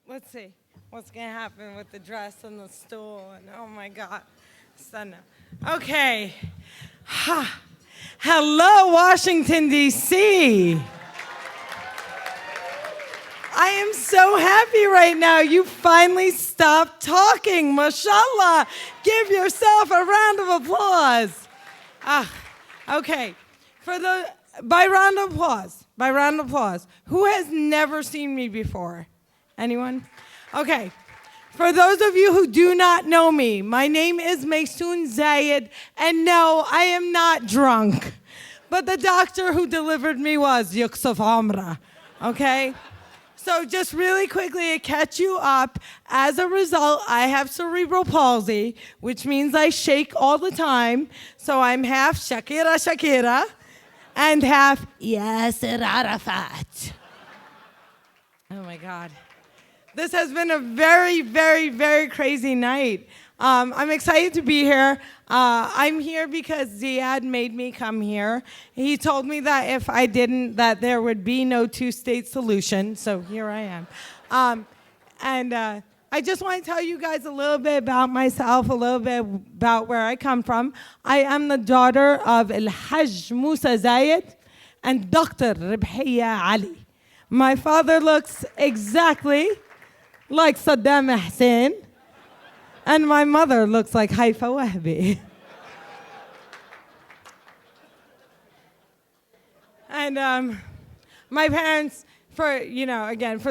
Let's see what's going to happen with the dress and the stool. And oh my God. Stunning. Okay. Ha. Hello, Washington, D.C. I am so happy right now. You finally stopped talking. Mashallah. Give yourself a round of applause. Okay. By round of applause. Who has never seen me before? Anyone? Okay. For those of you who do not know me, my name is Maysoon Zayid, and no, I am not drunk. But the doctor who delivered me was Yusuf Amra. Okay? So just really quickly to catch you up, as a result, I have cerebral palsy, which means I shake all the time. So I'm half Shakira, and half Yasser Arafat. Oh my God. This has been a very, very, very crazy night. I'm excited to be here. I'm here because Ziad made me come here. He told me that if I didn't, that there would be no two-state solution. So here I am. I just want to tell you guys a little bit about myself, a little bit about where I come from. I am the daughter of Al-Hajj Musa Zayid and Dr. Ribhiya Ali. My father looks exactly like Saddam Hussein, and my mother looks like Haifa Wahbi. And my parents, for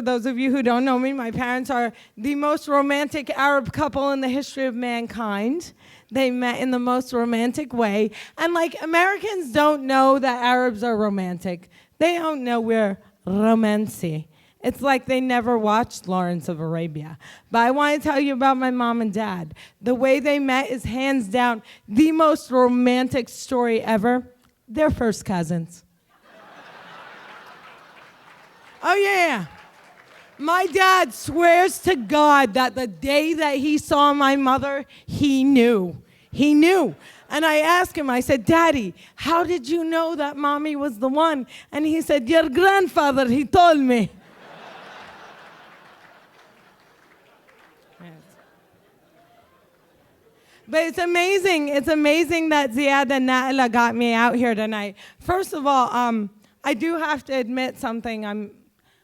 those of you who don't know me, my parents are the most romantic Arab couple in the history of mankind. They met in the most romantic way. And like, Americans don't know that Arabs are romantic. They don't know we're romancy. It's like they never watched Lawrence of Arabia. But I want to tell you about my mom and dad. The way they met is hands down the most romantic story ever. They're first cousins. Oh, yeah. My dad swears to God that the day that he saw my mother, he knew. He knew. And I asked him, I said, Daddy, how did you know that mommy was the one? And he said, your grandfather, he told me. But it's amazing. It's amazing that Ziad and Naila got me out here tonight. First of all, I do have to admit something. I'm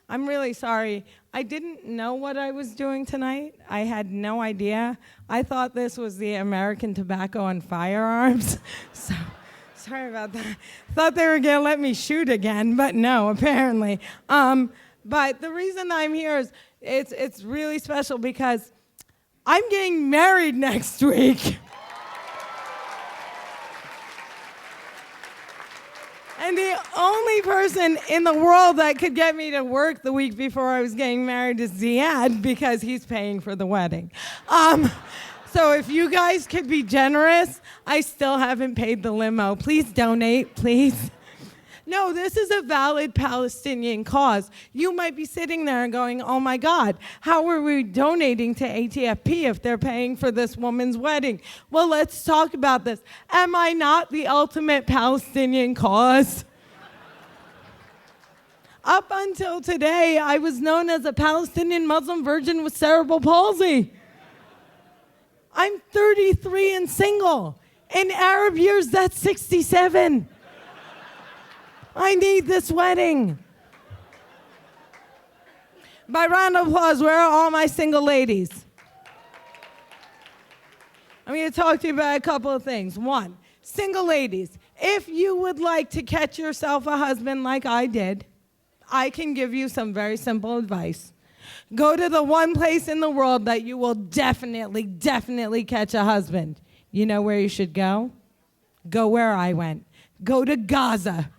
really sorry. I didn't know what I was doing tonight. I had no idea. I thought this was the American Tobacco and Firearms. So sorry about that. Thought they were going to let me shoot again, but no, apparently. But the reason I'm here is it's really special because I'm getting married next week. And the only person in the world that could get me to work the week before I was getting married is Ziad, because he's paying for the wedding. So if you guys could be generous, I still haven't paid the limo. Please donate, please. No, this is a valid Palestinian cause. You might be sitting there and going, oh my God, how are we donating to ATFP if they're paying for this woman's wedding? Well, let's talk about this. Am I not the ultimate Palestinian cause? Up until today, I was known as a Palestinian Muslim virgin with cerebral palsy. I'm 33 and single. In Arab years, that's 67. I need this wedding. By round of applause, where are all my single ladies? I'm going to talk to you about a couple of things. One, single ladies, if you would like to catch yourself a husband like I did, I can give you some very simple advice. Go to the one place in the world that you will definitely catch a husband. You know where you should go? Go where I went. Go to Gaza.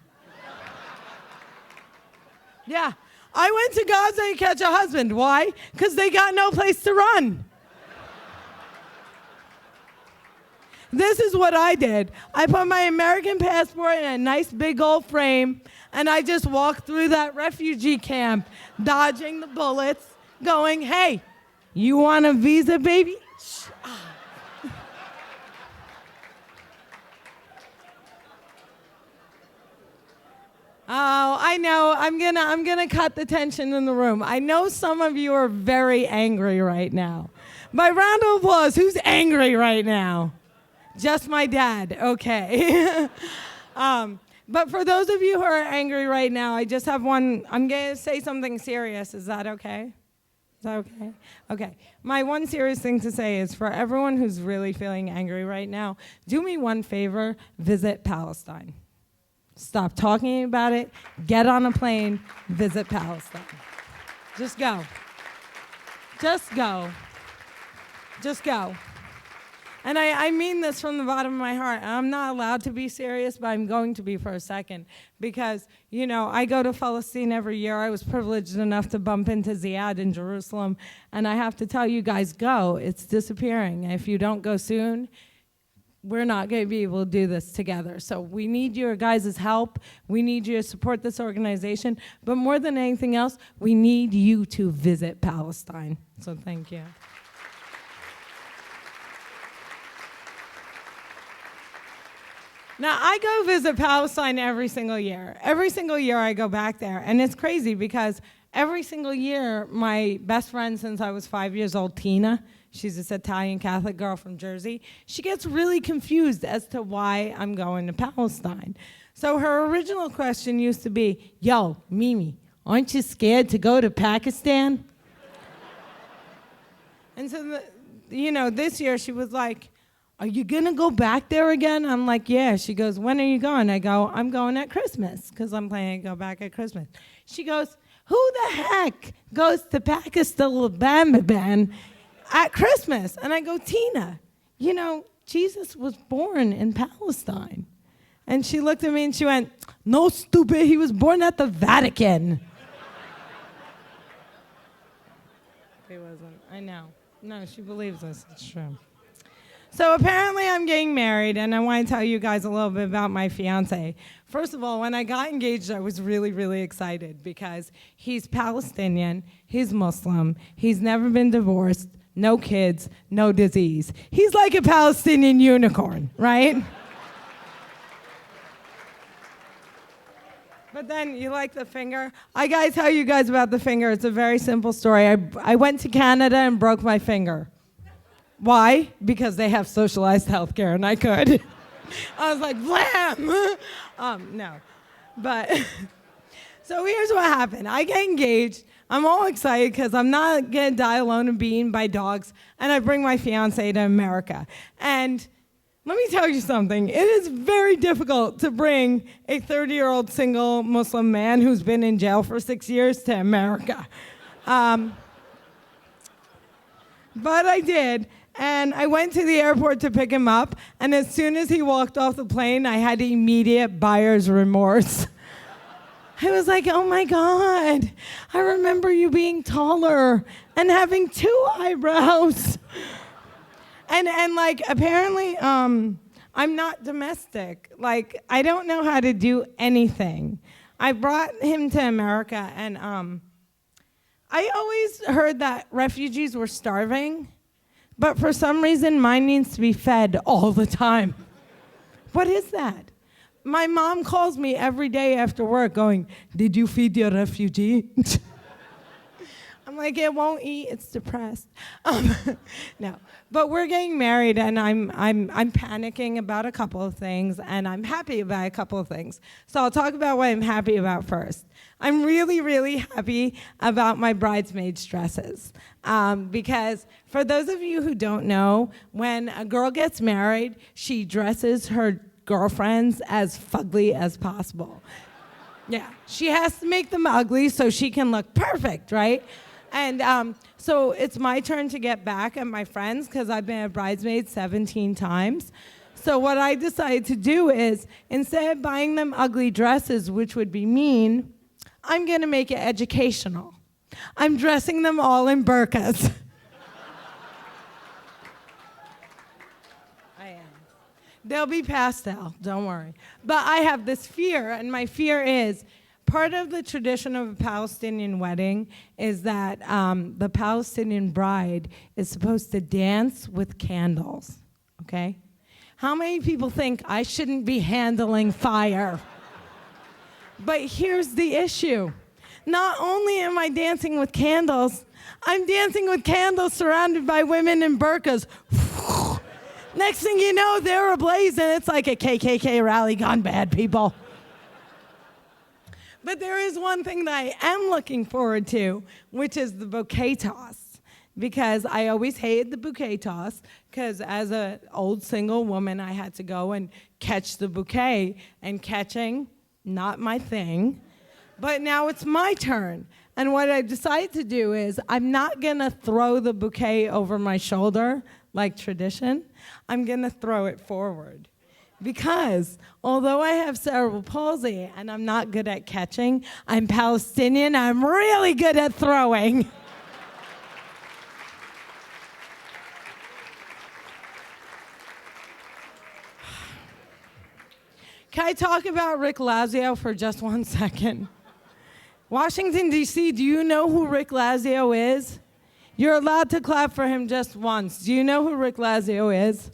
Yeah, I went to Gaza to catch a husband. Why? Because they got no place to run. This is what I did. I put my American passport in a nice big old frame, and I just walked through that refugee camp, dodging the bullets, going, hey, you want a visa, baby? Oh, I know. I'm gonna cut the tension in the room. I know some of you are very angry right now. By round of applause, who's angry right now? Just my dad. Okay. But for those of you who are angry right now, I just have one. I'm gonna say something serious. Is that okay? Is that okay? Okay. My one serious thing to say is for everyone who's really feeling angry right now, do me one favor, visit Palestine. Stop talking about it, get on a plane, visit Palestine. Just go. Just go. Just go. And I mean this from the bottom of my heart. I'm not allowed to be serious, but I'm going to be for a second. Because, you know, I go to Palestine every year. I was privileged enough to bump into Zayid in Jerusalem. And I have to tell you guys, go. It's disappearing. If you don't go soon, we're not going to be able to do this together. So we need your guys' help. We need you to support this organization. But more than anything else, we need you to visit Palestine. So thank you. Now, I go visit Palestine every single year. Every single year I go back there. And it's crazy because every single year, my best friend since I was 5 years old, Tina, she's this Italian Catholic girl from Jersey, she gets really confused as to why I'm going to Palestine. So her original question used to be, yo, Mimi, aren't you scared to go to Pakistan? And so, this year she was like, are you going to go back there again? I'm like, yeah. She goes, when are you going? I go, I'm going at Christmas because I'm planning to go back at Christmas. She goes, who the heck goes to Pakistan at Christmas? And I go, Tina, Jesus was born in Palestine. And she looked at me and she went, no, stupid, he was born at the Vatican. He wasn't. I know. No, she believes us. It's true. So apparently I'm getting married, and I want to tell you guys a little bit about my fiance. First of all, when I got engaged, I was really, really excited because he's Palestinian, he's Muslim, he's never been divorced, no kids, no disease. He's like a Palestinian unicorn, right? But then you like the finger? I got to tell you guys about the finger. It's a very simple story. I went to Canada and broke my finger. Why? Because they have socialized healthcare, and I could. I was like, blam! No. But, so here's what happened. I get engaged. I'm all excited because I'm not going to die alone and be eaten by dogs, and I bring my fiance to America. And let me tell you something. It is very difficult to bring a 30-year-old single Muslim man who's been in jail for 6 years to America. But I did. And I went to the airport to pick him up, and as soon as he walked off the plane, I had immediate buyer's remorse. I was like, oh my God, I remember you being taller and having 2 eyebrows. And like, apparently, I'm not domestic. Like, I don't know how to do anything. I brought him to America, and I always heard that refugees were starving. But for some reason, mine needs to be fed all the time. What is that? My mom calls me every day after work going, did you feed your refugee? I'm like, it won't eat, it's depressed. No, but we're getting married, and I'm panicking about a couple of things, and I'm happy about a couple of things. So I'll talk about what I'm happy about first. I'm really, really happy about my bridesmaids' dresses. Because for those of you who don't know, when a girl gets married, she dresses her girlfriends as fugly as possible. Yeah, she has to make them ugly so she can look perfect, right? And so it's my turn to get back at my friends because I've been a bridesmaid 17 times. So what I decided to do is, instead of buying them ugly dresses, which would be mean, I'm going to make it educational. I'm dressing them all in burqas. I am. They'll be pastel, don't worry. But I have this fear, and my fear is, part of the tradition of a Palestinian wedding is that the Palestinian bride is supposed to dance with candles, okay? How many people think I shouldn't be handling fire? But here's the issue. Not only am I dancing with candles, I'm dancing with candles surrounded by women in burqas. Next thing you know, they're ablaze, and it's like a KKK rally gone bad, people. But there is one thing that I am looking forward to, which is the bouquet toss. Because I always hated the bouquet toss, because as an old single woman, I had to go and catch the bouquet. And catching, not my thing. But now it's my turn. And what I decided to do is I'm not going to throw the bouquet over my shoulder like tradition. I'm going to throw it forward. Because although I have cerebral palsy and I'm not good at catching, I'm Palestinian, I'm really good at throwing. Can I talk about Rick Lazio for just 1 second? Washington, D.C., do you know who Rick Lazio is? You're allowed to clap for him just once. Do you know who Rick Lazio is?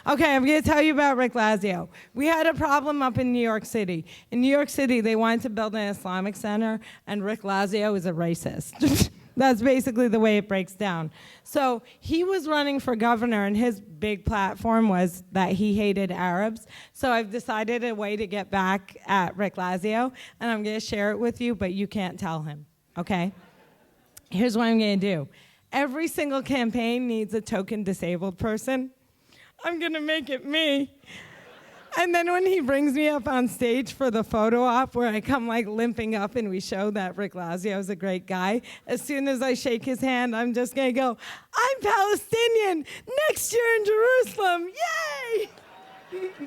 Okay, I'm going to tell you about Rick Lazio. We had a problem up in New York City. In New York City, they wanted to build an Islamic center, and Rick Lazio is a racist. That's basically the way it breaks down. So he was running for governor, and his big platform was that he hated Arabs. So I've decided a way to get back at Rick Lazio, and I'm going to share it with you, but you can't tell him, okay? Here's what I'm going to do. Every single campaign needs a token disabled person. I'm going to make it me. And then when he brings me up on stage for the photo op where I come like limping up and we show that Rick Lazio is a great guy, as soon as I shake his hand, I'm just going to go, I'm Palestinian, next year in Jerusalem, yay!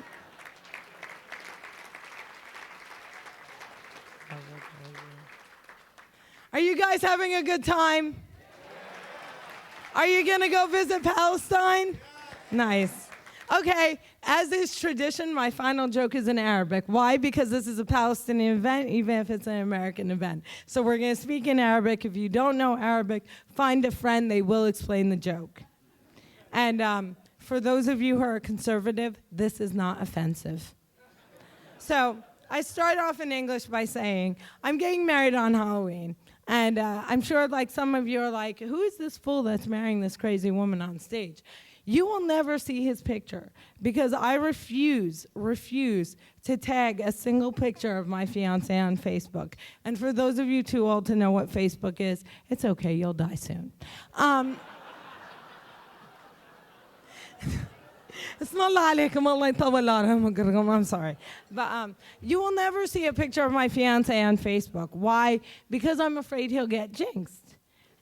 Are you guys having a good time? Are you going to go visit Palestine? Nice. Okay, as is tradition, my final joke is in Arabic. Why? Because this is a Palestinian event, even if it's an American event. So we're going to speak in Arabic. If you don't know Arabic, find a friend. They will explain the joke. And for those of you who are conservative, this is not offensive. So I start off in English by saying, I'm getting married on Halloween. And I'm sure like some of you are like, who is this fool that's marrying this crazy woman on stage? You will never see his picture because I refuse to tag a single picture of my fiance on Facebook. And for those of you too old to know what Facebook is, it's okay, you'll die soon. I'm sorry. But you will never see a picture of my fiance on Facebook. Why? Because I'm afraid he'll get jinxed.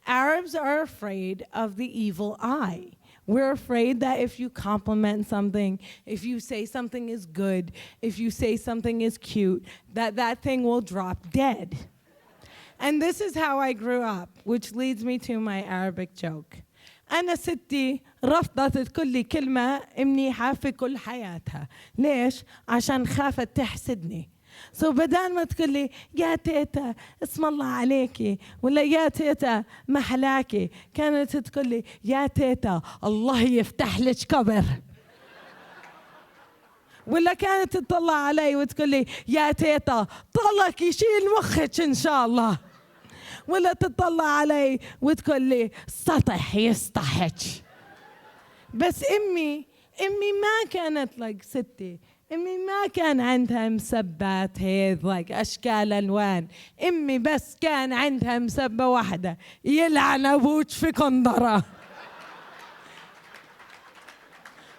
Arabs are afraid of the evil eye. We're afraid that if you compliment something, if you say something is good, if you say something is cute, that thing will drop dead. And this is how I grew up, which leads me to my Arabic joke. أنا ستي رفضت كل كلمة منيحة في كل حياتها. ليش؟ عشان خافت تحسدني. So بدل ما تقول لي يا تيتا اسم الله عليكي ولا يا تيتا محلاكي كانت تقول لي يا تيتا الله يفتح لك قبر ولا كانت تطلع علي وتقول لي يا تيتا طلق يشيل مخك إن شاء الله ولا تطلع علي وتقول لي سطح يسطحك. بس أمي ما كانت like ستي. أمي ما كان عندها مسبات هيك like أشكال ألوان. أمي بس كان عندها مسبة واحدة يلعن أبوك في قنطرة.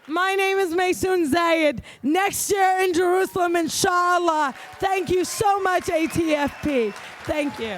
My name is Maysoon Zayid. Next year in Jerusalem, inshallah. Thank you so much, ATFP. Thank you.